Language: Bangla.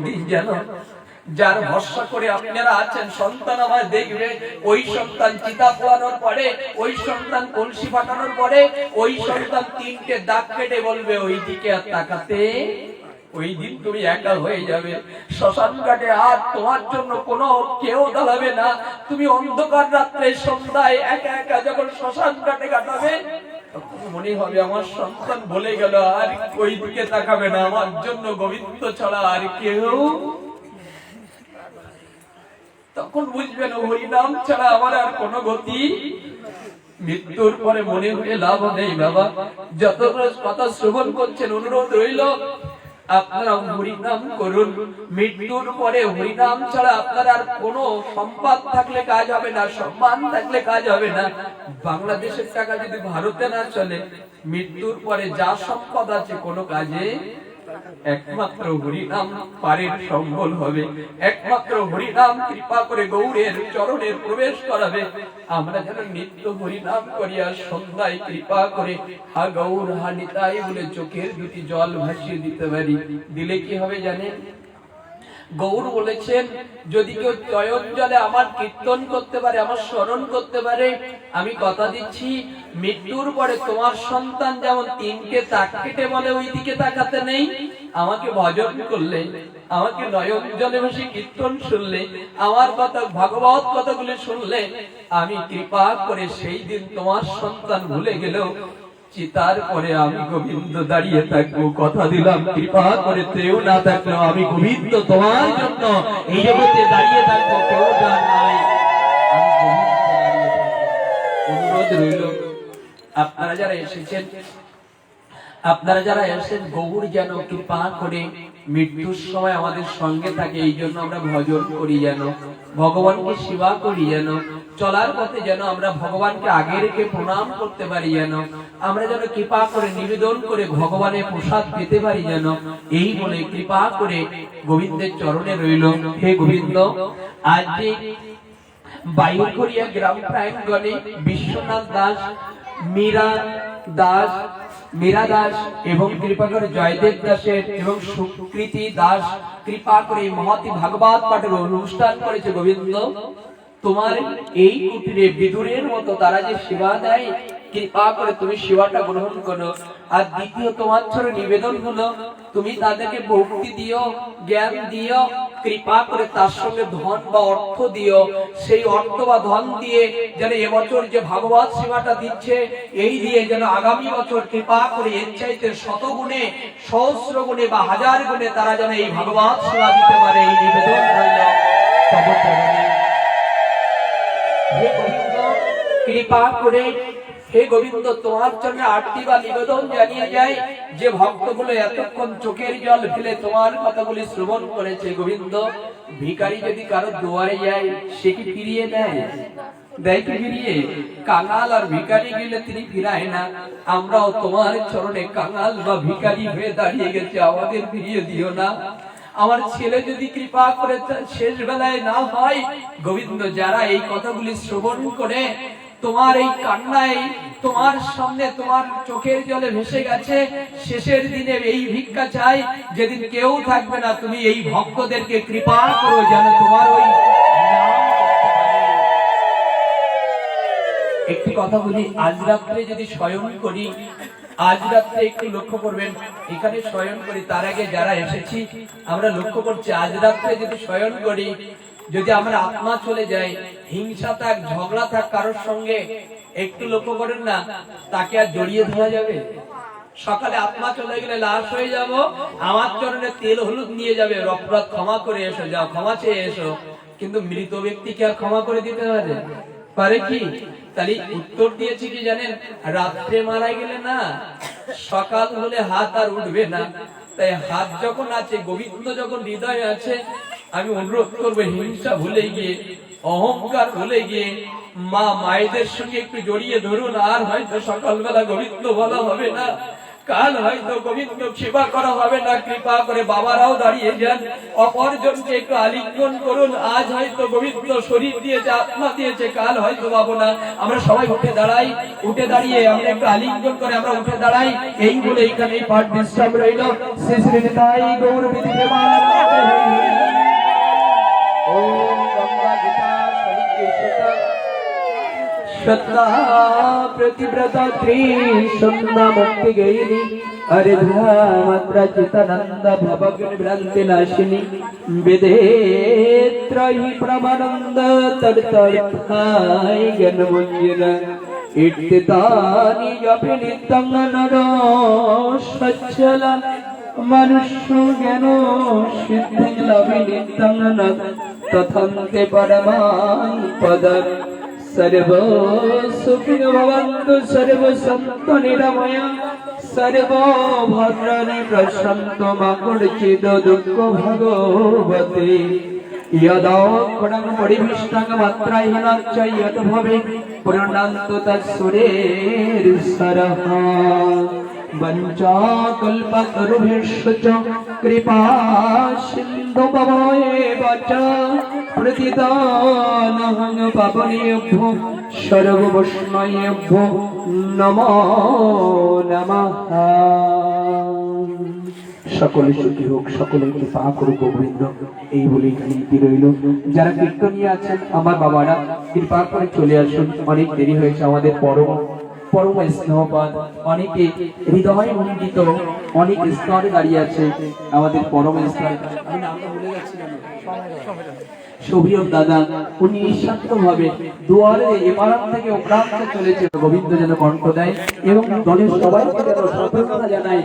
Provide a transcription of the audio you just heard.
দিন যেন যার ভরসা করে আপনারা আছেন সন্তান আমার দেখবে, ওই সন্তান চিতা পোড়ানোর পরে, ওই সন্তান কলসি ফাটানোর পরে, ওই সন্তান তিনটে দাগ কেটে বলবে ওই দিকে আর তাকাতে, ওই দিন তুমি একা হয়ে যাবে। শ্মশান ঘাটে আর তোমার জন্য কোনো কেউ দাঁড়াবে না। তুমি অন্ধকার রাত্রে সন্ধ্যায় একা একা যখন শ্মশান ঘাটে কাটাবে, তখন মনে হবে আমার সন্তান বলে গেল আর ওই দিকে তাকাবে না, আমার জন্য গোবিন্দ ছাড়া আর কেউ। তখন বুঝবেন হরিনাম ছাড়া আমার আর কোনো গতি। মৃত্যুর পরে মনে হয়ে লাভ নেই বাবা, যত কথা শ্রবণ করছেন অনুরোধ রইল আপনারা হরিনাম করুন। মৃত্যুর পরে হরিনাম ছাড়া আপনার আর কোনো সম্পদ থাকলে কাজ হবে না, সম্মান থাকলে কাজ হবে না। বাংলাদেশের টাকা যদি ভারতে না চলে, মৃত্যুর পরে যা সম্পদ আছে কোনো কাজে একমাত্র হরিনাম পারের সম্বল হবে। একমাত্র হরিনাম কৃপা করে গৌরের চরণে প্রবেশ করাবে। আমরা যেন নিত্য হরিনাম করিয়া সন্ধ্যায় কৃপা করে হা গৌর হা নিতাই বলে চোখের দুটি জল ভাসিয়ে দিতে পারি। দিলে কি হবে জানেন? গৌর বলেছেন যদি কেউ চয়ন জলে আমার কীর্তন করতে পারে, আমার স্মরণ করতে পারে, আমি কথা দিচ্ছি মৃত্যুর পরে তোমার সন্তান যেমন তিনকে তাক কেটে বলে ওই দিকে তাকাতে নেই, আমাকে ভজন করলে, আমাকে নয়ন জলে বসে কীর্তন শুনলে, আমার কথা ভাগবত কথাগুলো শুনলে, আমি কৃপা করে সেই দিন তোমার সন্তান ভুলে গেলেও চিতার পরে আমি গোবিন্দ দাঁড়িয়ে থাকবো। কথা দিলাম কৃপা করে তেও না থাকলেও আমি গোবিন্দ তোমার জন্য এই জগতে দাঁড়িয়ে থাকবো, কেউ জান নাই আমি গোবিন্দ দাঁড়িয়ে থাকবো। অনুরোধ রইল আপনারা যারা এসেছেন, আপনারা যারা এসেছেন গৌর যেন কৃপা করে মৃত্যুর সময় আমাদের সঙ্গে থাকে। এই জন্য আমরা ভজন করি, যেন ভগবানকে সেবা করি, যেন চলার পথে যেন আমরা ভগবানকে আগে রেখে প্রণাম করতে পারি, যেন আমরা যেন কৃপা করে নিবেদন করে ভগবানের প্রসাদ পেতে পারি, যেন এই বলে কৃপা করে গোবিন্দের চরণে রইল। হে গোবিন্দ, আজ যে বাইরকড়িয়া গ্রাম প্রাঙ্গণে বিশ্বনাথ দাস, মীরা দাস এবং কৃপা করে জয়দেব দাসের এবং সুকৃতি দাস কৃপা করে মহতি ভাগবত পাঠের অনুষ্ঠান করেছে গোবিন্দ, তোমার এই কুটিরে বিদুরের মতো তারা যে সেবা দেয়, কৃপা করে তুমি সেবাটা গ্রহণ করো। আর দ্বিতীয় তোমার চরণে নিবেদন হলো তুমি তাদেরকে ভক্তি দিও, জ্ঞান দিও, কৃপা করে তার সঙ্গে ধন বা অর্থ দিও। সেই অর্থ বা ধন দিয়ে যেন এবছর যে ভাগবত সেবাটা দিচ্ছে এই দিয়ে যেন আগামী বছর কৃপা করে এর চাইতে শতগুণে, সহস্র গুণে বা হাজার গুণে তারা যেন এই ভাগবত সেবা দিতে পারে, এই নিবেদন হইল তব চরণে। হে গোবিন্দ, কৃপা করে হে গোবিন্দ তোমার জন্য আরতি বা নিবেদন জানিয়ে যায় যে ভক্তগুলো এতক্ষণ চোখের জল ফেলে তোমার কথাগুলি শ্রবণ করেছে। গোবিন্দ, ভিখারি যদি কারো দুয়ারে যায় সে কি ফিরিয়ে দেয়? দেয় কি ফিরিয়ে? কাঙাল আর ভিখারি গেলে তিনি ফিরায় না। আমরাও তোমার চরণে কাঙাল বা ভিখারি হয়ে দাঁড়িয়ে গেছে, আমাদের ফিরিয়ে দিও না। আমার ছেলে যদি কৃপা করে শেষ বেলায় না হয়, গোবিন্দ যারা এই কথাগুলি শ্রবণ করে তোমার এই কান্নায় তোমার সামনে তোমার চোখের জলে ভেসে গেছে, শেষের দিনে এই ভিক্ষা চাই, যেদিন কেউ থাকবে না তুমি এই ভক্তদেরকে কৃপা করো যেন তোমার ওই নাম করতে পারে। একটি কথা বলি, আজ রাত্রে যদি শয়ন করি, আজ রাত্রে একটু লক্ষ্য করবেন, এখানে শয়ন করি তার আগে যারা এসেছি আমরা লক্ষ্য করছি, আজ রাত্রে যদি শয়ন করি, যদি আমরা আত্মা চলে যায়, হিংসা থাক, ঝগড়া থাক কারোর সঙ্গে, একটু লক্ষ্য করেন না তাকে আর জড়িয়ে ধরা যাবে? সকালে আত্মা চলে গেলে লাশ হয়ে যাব, আমার চরণে তেল হলুদ নিয়ে যাবে, অপরাধ ক্ষমা করে এসো, যাও ক্ষমা চেয়ে এসো। কিন্তু মৃত ব্যক্তিকে আর ক্ষমা করে দিতে পারে কি? তাহলে উত্তর দিয়েছি কি জানেন? রাত্রে মারা গেলে না, সকাল হলে হাত আর উঠবে না। তাই হাত যখন আছে, গোবিন্দ যখন হৃদয়ে আছে, আমি অনুরোধ করবো হিংসা ভুলে গিয়ে, অহংকার ভুলে গিয়ে মা মায়েদের সঙ্গে একটু জড়িয়ে ধরুন। আর হয়তো সকালবেলা গোবিন্দ বলা হবে না, কাল হয়তো গোবিন্দ সেবা করা হবে না, কৃপা করে বাবারাও দাঁড়িয়ে যান, অপরজনকে একটু আলিঙ্গন করুন। আজ হয়তো গোবিন্দ শরীর দিয়েছে, আত্মা দিয়েছে, কাল হয়তো পাবো না। আমরা সবাই উঠে দাঁড়াই, উঠে দাঁড়িয়ে আমরা একটু আলিঙ্গন করে আমরা উঠে দাঁড়াই। এই বলে এখানে পাঠ বিশ্রাম রইল। শ্রী শ্রী নিতাই গৌর বিধি सत्ता प्रतिव्रता त्रिसंध्या मुक्ति गयिनी अरिध्रा मात्रा चितानंद भवग्नि भ्रांति नाशिनी वेदेत्रयी प्रमानंद तदर्थाय ज्ञानमंजन इत्तानि अपि नित्यं नरो सच्चला मनुष्य ज्ञान सिद्धि लभि नित्यं न तथन्ते परमां पदं सर्व सुखिन भवन्तु सर्व सन्तु निरामया सर्व भद्राणि पश्यन्तु मा कश्चित् दुःख भगवते यदा क्षणं परिविष्टं मात्राहीनश्च यत् भवेत् पूर्णान्तु तत्सुरेर्सरः वञ्चाकल्पतरुभ्यश्च कृपा सिन्धुभवैव च प्रतिदानं पावनेभ्यो सर्ववैष्णवेभ्यो नमो नमः। সকলে সুখী হোক, সকলে কৃপা করুক গোবিন্দ, এই বলে নীতি রইল। যারা কীর্তনীয় আছেন আমার বাবারা কৃপা করে চলে আসুন, অনেক দেরি হয়েছে। আমাদের পরম স্নেহপাদ অনেকে হৃদয় মন্ডিত অনেক স্তরে দাঁড়িয়ে আছে। আমাদের পরম স্তরে আমি নামটা ভুলে যাচ্ছি কেন, শোভিয়ত দাদা, উনি নিঃস্বার্থ ভাবে দুয়ারে এপারাম থেকে ওপারামে চলেছে। গোবিন্দ যেন কণ্ঠ দেয় এবং দলের সবাইকে যেন সতর্কতা জানায়।